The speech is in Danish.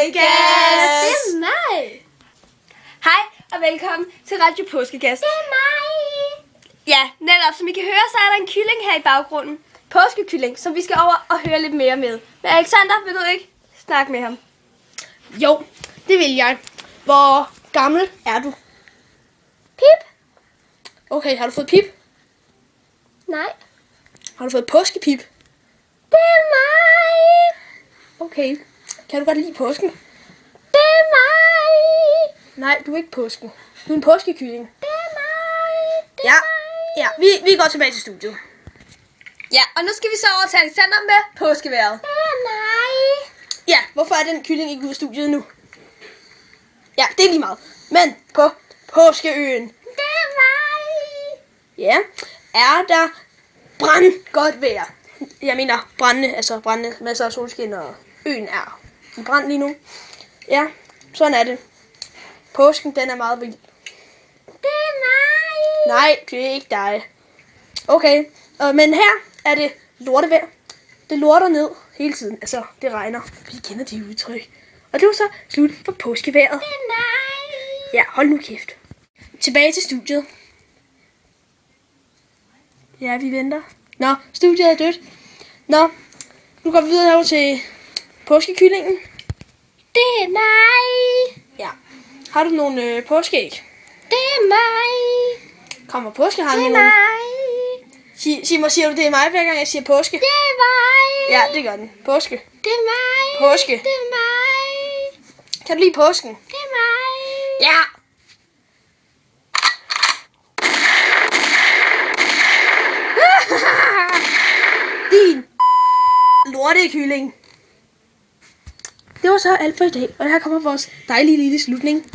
Påskegas! Det er mig! Hej og velkommen til Radio Påskegas. Det er mig! Ja, netop som I kan høre, så er der en kylling her i baggrunden. Påskekylling, som vi skal over og høre lidt mere med. Men Alexander, vil du ikke snakke med ham? Jo, det vil jeg. Hvor gammel er du? Pip? Okay, har du fået pip? Nej. Har du fået påskepip? Det er mig! Okay. Kan du godt lide påsken? Det er mig! Nej, du er ikke påsken. Du er en påskekylling. Det er mig! Det er Ja, mig! ja. Vi går tilbage til studiet. Ja, og nu skal vi så over til Alexander med påskeværet. Det er mig! Ja, hvorfor er den kylling ikke ude af studiet nu? Ja, det er lige meget. Men på Påskeøen. Det er mig! Ja, er der godt vejr. Jeg mener brændende, masser af solskin, og øen er i brand lige nu. Ja, sådan er det. Påsken, den er meget vild. Det er mig! Nej, det er ikke dig. Okay, men her er det lortevejr. Det lorter ned hele tiden. Altså, det regner. Vi kender de udtryk. Og det var så slut for påskeværet. Det er mig! Ja, hold nu kæft. Tilbage til studiet. Ja, vi venter. Nå, studiet er dødt. Nå, nu går vi videre herover til påskekyllingen. Det er mig! Ja. Har du nogle påskeæg? Det er mig! Kommer påskeharen Det med er nogen? mig! Siger du det er mig, hver gang jeg siger påske? Det er mig! Ja, det gør den. Påske. Det er mig! Påske. Det er mig! Kan du lide påsken? Det er mig! Ja! Din lortekylling. Det var så alt for i dag, og her kommer vores dejlige lille slutning.